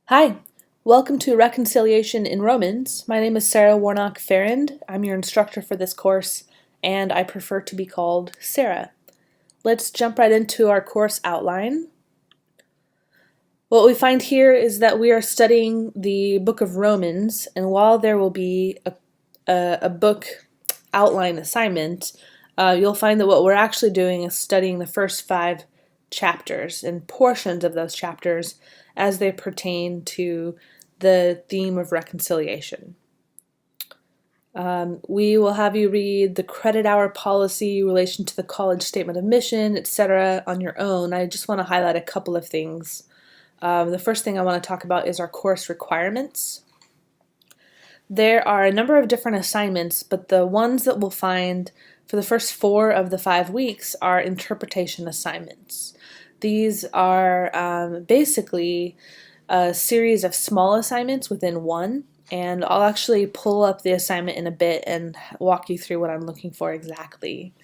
Hi, welcome to Reconciliation in Romans. My name is Sarah Warnock-Farrand. I'm your instructor for this course, and I prefer to be called Sarah. Let's jump right into our course outline. What we find here is that we are studying the book of Romans, and while there will be a book outline assignment, you'll find that what we're actually doing is studying the first 5 chapters and portions of those chapters as they pertain to the theme of reconciliation. We will have you read the credit hour policy, relation to the college statement of mission, etc. on your own. I just want to highlight a couple of things. The first thing I want to talk about is our course requirements. There are a number of different assignments, but the ones that we'll find for the first 4 of the 5 weeks are interpretation assignments. These are basically a series of small assignments within one, and I'll actually pull up the assignment in a bit and walk you through what I'm looking for exactly.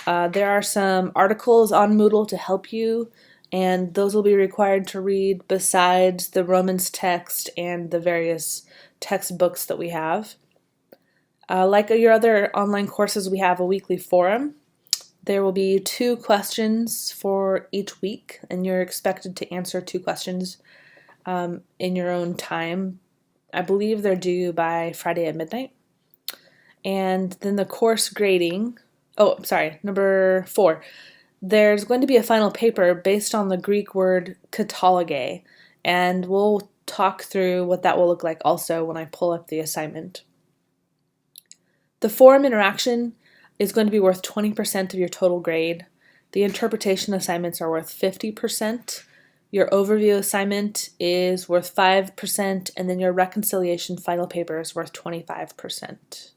There are some articles on Moodle to help you, and those will be required to read besides the Romans text and the various textbooks that we have. Like your other online courses, we have a weekly forum. There will be 2 questions for each week, and you're expected to answer 2 questions in your own time. I believe they're due by Friday at midnight. And then the course grading, number 4. There's going to be a final paper based on the Greek word kataloge, and we'll talk through what that will look like also when I pull up the assignment. The forum interaction is going to be worth 20% of your total grade. The interpretation assignments are worth 50%. Your overview assignment is worth 5%, and then your reconciliation final paper is worth 25%.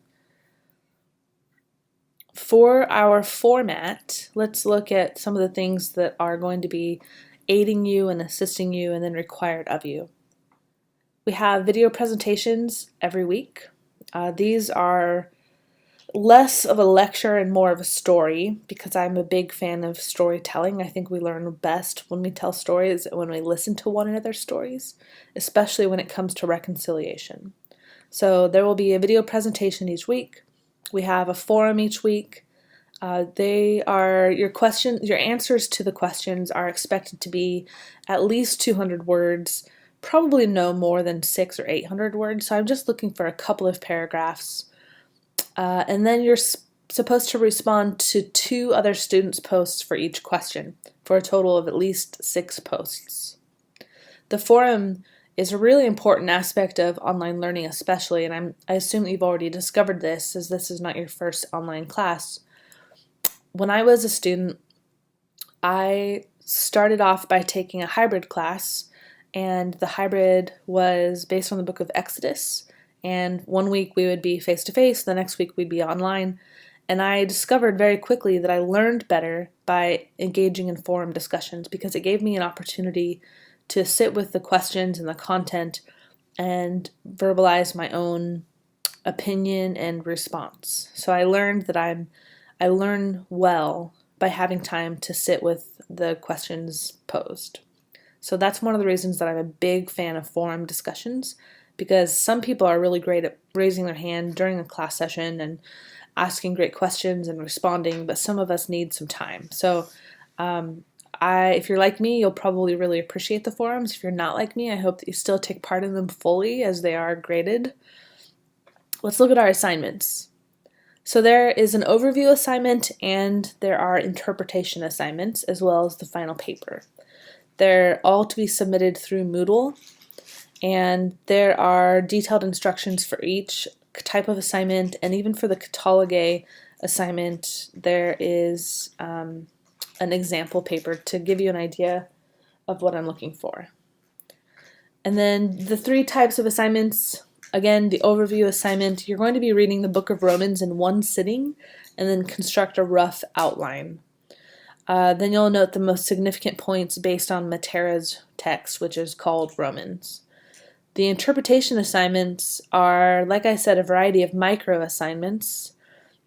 For our format, let's look at some of the things that are going to be aiding you and assisting you and then required of you. We have video presentations every week. These are less of a lecture and more of a story, because I'm a big fan of storytelling. I think we learn best when we tell stories, when we listen to one another's stories, especially when it comes to reconciliation. So there will be a video presentation each week. We have a forum each week. They are your answers to the questions are expected to be at least 200 words, probably no more than 600 or 800 words. So I'm just looking for a couple of paragraphs. And then you're supposed to respond to 2 other students' posts for each question, for a total of at least 6 posts. The forum is a really important aspect of online learning especially, and I assume that you've already discovered this, as this is not your first online class. When I was a student, I started off by taking a hybrid class, and the hybrid was based on the book of Exodus. And one week we would be face-to-face, the next week we'd be online. And I discovered very quickly that I learned better by engaging in forum discussions, because it gave me an opportunity to sit with the questions and the content and verbalize my own opinion and response. So I learned that I learn well by having time to sit with the questions posed. So that's one of the reasons that I'm a big fan of forum discussions, because some people are really great at raising their hand during a class session and asking great questions and responding, but some of us need some time. So if you're like me, you'll probably really appreciate the forums. If you're not like me, I hope that you still take part in them fully, as they are graded. Let's look at our assignments. So there is an overview assignment, and there are interpretation assignments, as well as the final paper. They're all to be submitted through Moodle, and there are detailed instructions for each type of assignment, and even for the kataloge assignment, there is an example paper to give you an idea of what I'm looking for. And then the 3 types of assignments, again, the overview assignment, you're going to be reading the book of Romans in one sitting and then construct a rough outline. Then you'll note the most significant points based on Matera's text, which is called Romans. The interpretation assignments are, like I said, a variety of micro assignments.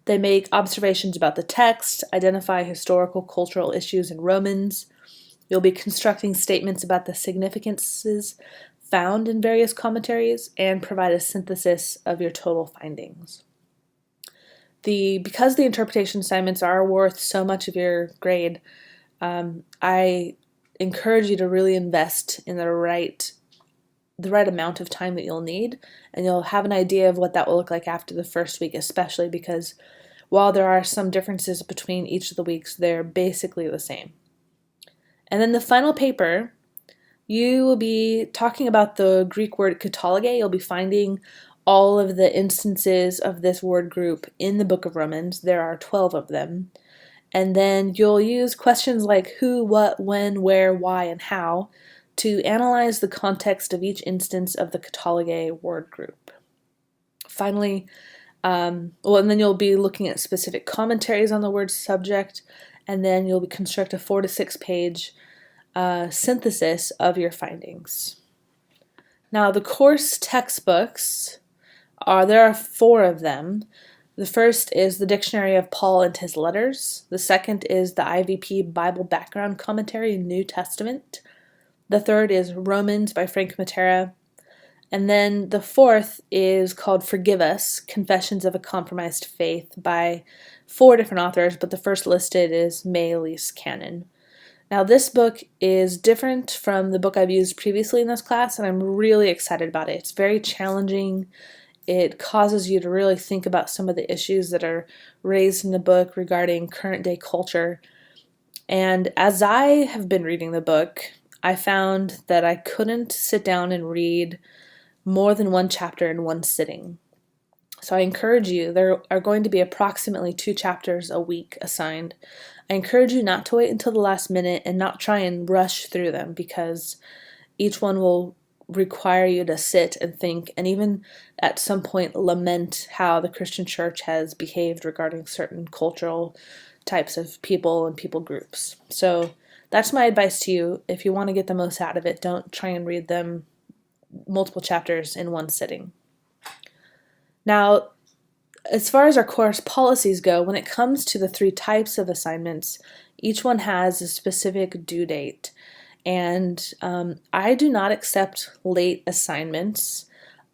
They make observations about the text, identify historical, cultural issues in Romans. You'll be constructing statements about the significances found in various commentaries and provide a synthesis of your total findings. Because the interpretation assignments are worth so much of your grade, I encourage you to really invest in the right amount of time that you'll need, and you'll have an idea of what that will look like after the first week, especially because while there are some differences between each of the weeks, they're basically the same. And then the final paper, you will be talking about the Greek word katologe. You'll be finding all of the instances of this word group in the book of Romans. There are 12 of them. And then you'll use questions like who, what, when, where, why, and how to analyze the context of each instance of the katologe word group. Finally, and then you'll be looking at specific commentaries on the word subject, and then you'll construct a 4 to 6 page synthesis of your findings. Now, the course textbooks there are 4 of them. The first is the Dictionary of Paul and His Letters. The second is the IVP Bible Background Commentary, New Testament. The third is Romans by Frank Matera. And then the fourth is called Forgive Us, Confessions of a Compromised Faith by 4 different authors, but the first listed is May Elise Cannon. Now, this book is different from the book I've used previously in this class, and I'm really excited about it. It's very challenging. It causes you to really think about some of the issues that are raised in the book regarding current day culture. And as I have been reading the book, I found that I couldn't sit down and read more than 1 chapter in one sitting. So I encourage you, there are going to be approximately 2 chapters a week assigned. I encourage you not to wait until the last minute and not try and rush through them, because each one will require you to sit and think and even at some point lament how the Christian church has behaved regarding certain cultural types of people and people groups. So that's my advice to you. If you want to get the most out of it, don't try and read them multiple chapters in one sitting. Now, as far as our course policies go, when it comes to the 3 types of assignments, each one has a specific due date. And I do not accept late assignments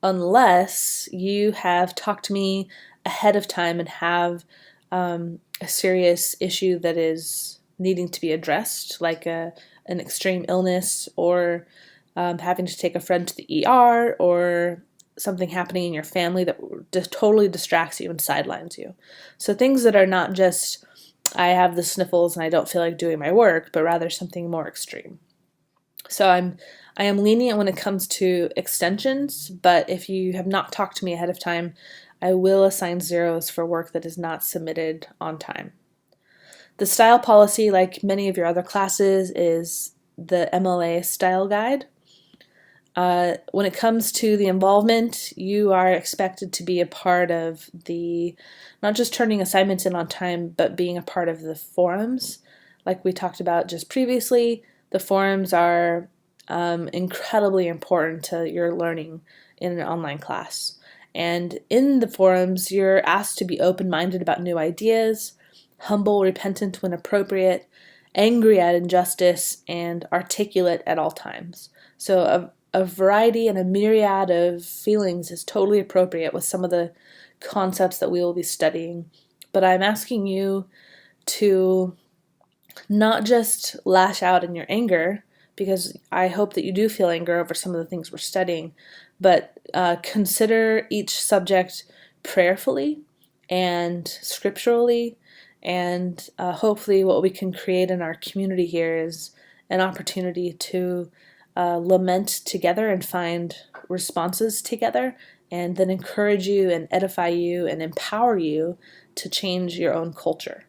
unless you have talked to me ahead of time and have a serious issue that is needing to be addressed, like an extreme illness, or having to take a friend to the ER, or something happening in your family that just totally distracts you and sidelines you. So things that are not just, I have the sniffles and I don't feel like doing my work, but rather something more extreme. So I am lenient when it comes to extensions, but if you have not talked to me ahead of time, I will assign zeros for work that is not submitted on time. The style policy, like many of your other classes, is the MLA style guide. When it comes to the involvement, you are expected to be a part of not just turning assignments in on time, but being a part of the forums. Like we talked about just previously, the forums are incredibly important to your learning in an online class. And in the forums, you're asked to be open-minded about new ideas, humble, repentant when appropriate, angry at injustice, and articulate at all times. So a variety and a myriad of feelings is totally appropriate with some of the concepts that we will be studying. But I'm asking you to not just lash out in your anger, because I hope that you do feel anger over some of the things we're studying, but consider each subject prayerfully and scripturally, and hopefully what we can create in our community here is an opportunity to lament together and find responses together, and then encourage you and edify you and empower you to change your own culture.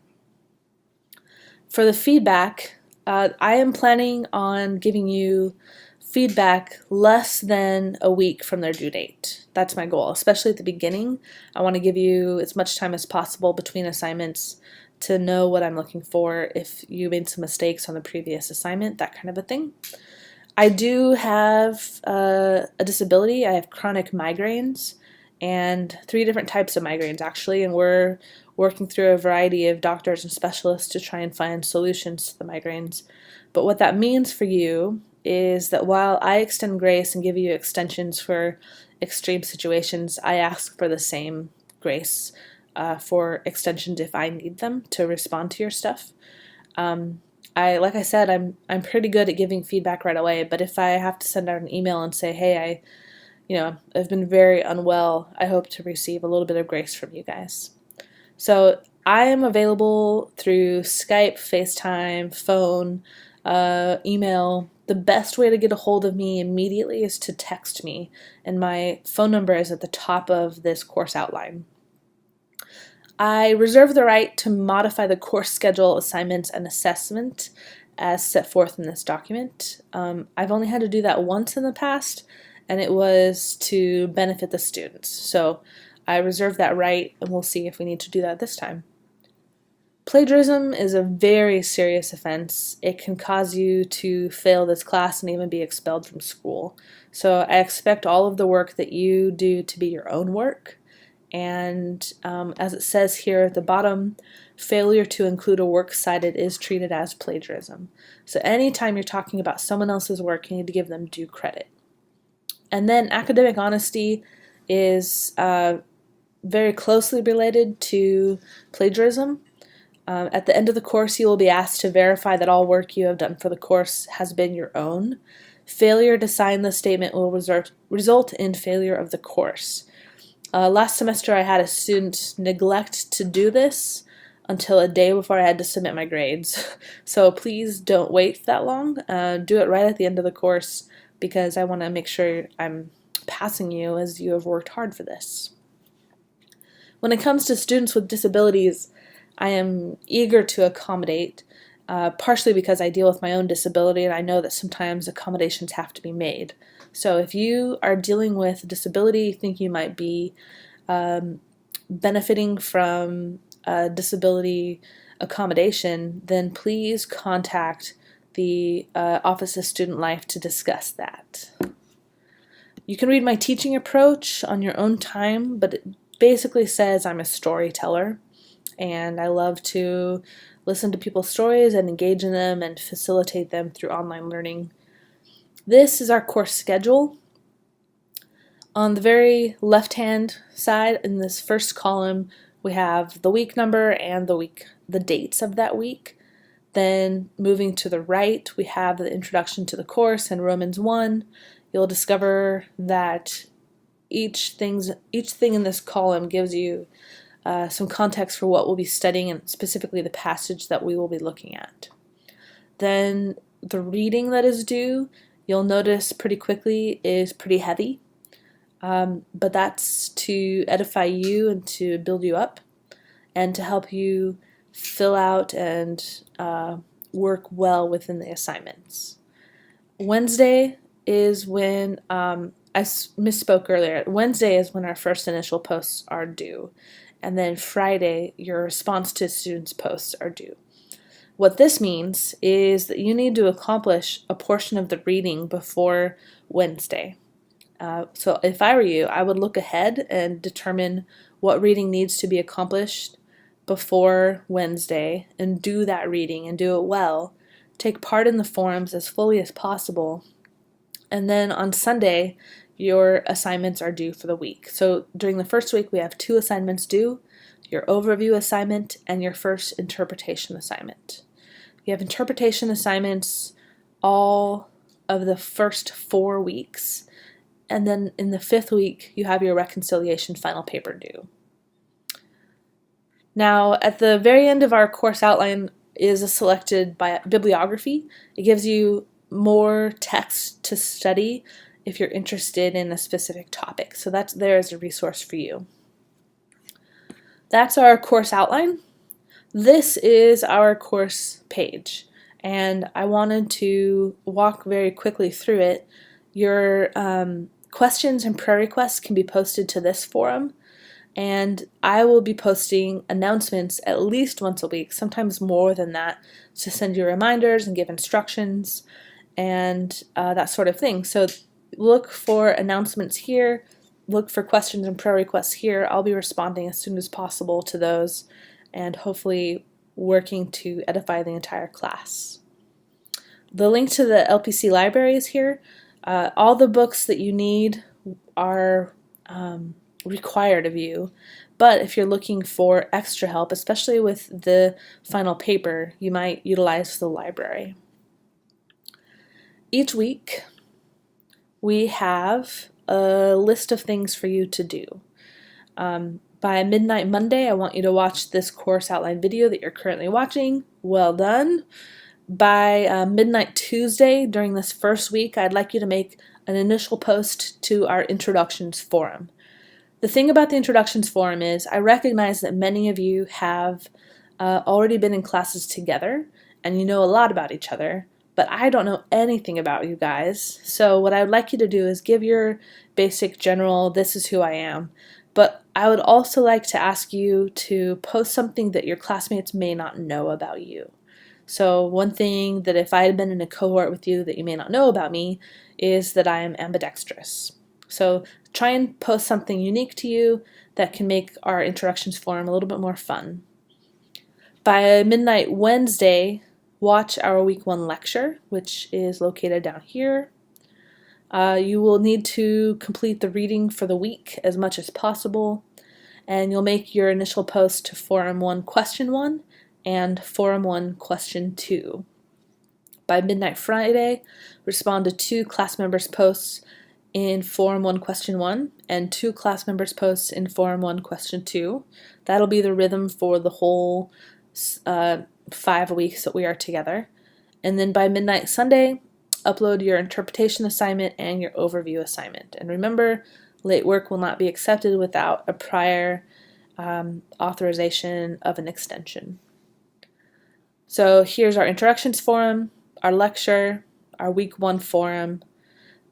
For the feedback, I am planning on giving you feedback less than a week from their due date. That's my goal, especially at the beginning. I want to give you as much time as possible between assignments to know what I'm looking for, if you made some mistakes on the previous assignment, that kind of a thing. I do have a disability. I have chronic migraines, and 3 different types of migraines actually, and we're working through a variety of doctors and specialists to try and find solutions to the migraines. But what that means for you is that while I extend grace and give you extensions for extreme situations, I ask for the same grace for extensions if I need them to respond to your stuff. Like I said, I'm pretty good at giving feedback right away, but if I have to send out an email and say, hey, I've been very unwell, I hope to receive a little bit of grace from you guys. So I am available through Skype, FaceTime, phone, email. The best way to get a hold of me immediately is to text me, and my phone number is at the top of this course outline. I reserve the right to modify the course schedule, assignments, and assessment as set forth in this document. I've only had to do that once in the past, and it was to benefit the students. So I reserve that right, and we'll see if we need to do that this time. Plagiarism is a very serious offense. It can cause you to fail this class and even be expelled from school. So I expect all of the work that you do to be your own work. And as it says here at the bottom, failure to include a work cited is treated as plagiarism. So anytime you're talking about someone else's work, you need to give them due credit. And then academic honesty is very closely related to plagiarism. At the end of the course, you will be asked to verify that all work you have done for the course has been your own. Failure to sign the statement will result in failure of the course. Last semester, I had a student neglect to do this until a day before I had to submit my grades. So please don't wait that long. Do it right at the end of the course, because I want to make sure I'm passing you as you have worked hard for this. When it comes to students with disabilities, I am eager to accommodate, partially because I deal with my own disability and I know that sometimes accommodations have to be made. So if you are dealing with a disability, think you might be benefiting from a disability accommodation, then please contact the Office of Student Life to discuss that. You can read my teaching approach on your own time, but it basically says I'm a storyteller, and I love to listen to people's stories and engage in them and facilitate them through online learning. This is our course schedule. On the very left-hand side, in this first column, we have the week number and the dates of that week. Then moving to the right, we have the introduction to the course and Romans 1. You'll discover that each thing in this column gives you some context for what we'll be studying, and specifically the passage that we will be looking at. Then the reading that is due, you'll notice pretty quickly, is pretty heavy, but that's to edify you and to build you up and to help you fill out and work well within the assignments. Wednesday is when, I misspoke earlier, Wednesday is when our first initial posts are due, and then Friday your response to students' posts are due. What this means is that you need to accomplish a portion of the reading before Wednesday. So if I were you, I would look ahead and determine what reading needs to be accomplished before Wednesday and do that reading and do it well. Take part in the forums as fully as possible. And then on Sunday, your assignments are due for the week. So during the first week, we have 2 assignments due, your overview assignment and your first interpretation assignment. You have interpretation assignments all of the first 4 weeks, and then in the 5th week, you have your reconciliation final paper due. Now, at the very end of our course outline is a selected bibliography. It gives you more text to study if you're interested in a specific topic. So that's there as a resource for you. That's our course outline. This is our course page, and I wanted to walk very quickly through it. Your questions and prayer requests can be posted to this forum, and I will be posting announcements at least once a week, sometimes more than that, to send you reminders and give instructions and that sort of thing. So look for announcements here, look for questions and prayer requests here. I'll be responding as soon as possible to those and hopefully working to edify the entire class. The link to the LPC library is here. All the books that you need are required of you, but if you're looking for extra help, especially with the final paper, you might utilize the library. Each week, we have a list of things for you to do. By midnight Monday, I want you to watch this course outline video that you're currently watching. Well done. By midnight Tuesday, during this first week, I'd like you to make an initial post to our Introductions Forum. The thing about the Introductions Forum is I recognize that many of you have already been in classes together and you know a lot about each other, but I don't know anything about you guys. So what I would like you to do is give your basic general, this is who I am, but I would also like to ask you to post something that your classmates may not know about you. So one thing that if I had been in a cohort with you that you may not know about me is that I am ambidextrous. So try and post something unique to you that can make our Introductions Forum a little bit more fun. By midnight Wednesday, watch our week 1 lecture, which is located down here. You will need to complete the reading for the week as much as possible, and you'll make your initial post to Forum 1 Question 1 and Forum 1 Question 2. By midnight Friday, respond to 2 class members' posts in Forum 1 Question 1 and 2 class members' posts in Forum 1 Question 2. That'll be the rhythm for the whole 5 weeks that we are together. And then by midnight Sunday, upload your interpretation assignment and your overview assignment. And remember, late work will not be accepted without a prior authorization of an extension. So here's our Introductions Forum, our lecture, our week 1 forum.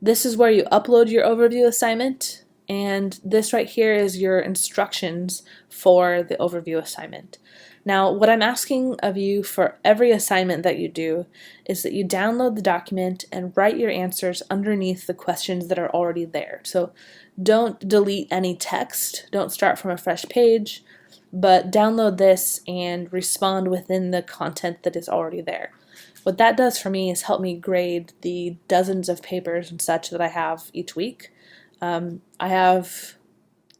This is where you upload your overview assignment, and this right here is your instructions for the overview assignment. Now, what I'm asking of you for every assignment that you do is that you download the document and write your answers underneath the questions that are already there. So don't delete any text, don't start from a fresh page, but download this and respond within the content that is already there. What that does for me is help me grade the dozens of papers and such that I have each week. I have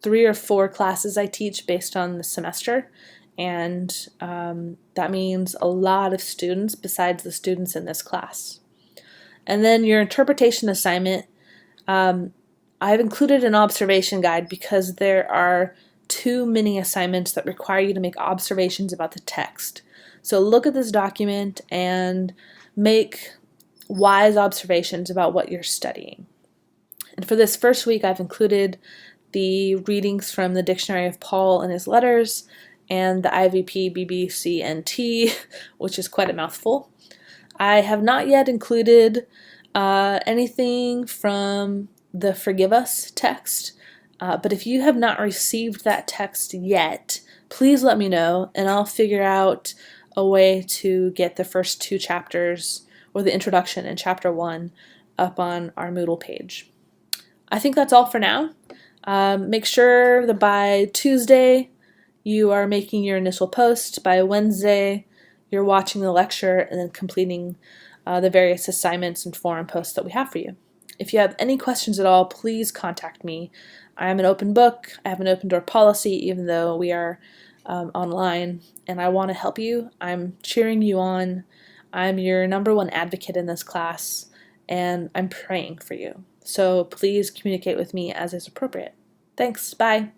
3 or 4 classes I teach based on the semester, and that means a lot of students besides the students in this class. And then your interpretation assignment, I've included an observation guide because there are too many assignments that require you to make observations about the text. So look at this document and make wise observations about what you're studying. And for this first week, I've included the readings from the Dictionary of Paul and his letters and the IVP BBCNT, which is quite a mouthful. I have not yet included anything from the Forgive Us text, but if you have not received that text yet, please let me know and I'll figure out a way to get the first 2 chapters or the introduction in chapter 1 up on our Moodle page. I think that's all for now. Make sure that by Tuesday you are making your initial post. By Wednesday you're watching the lecture and then completing the various assignments and forum posts that we have for you. If you have any questions at all, please contact me. I am an open book. I have an open door policy even though we are online, and I want to help you. I'm cheering you on. I'm your #1 advocate in this class, and I'm praying for you. So please communicate with me as is appropriate. Thanks. Bye.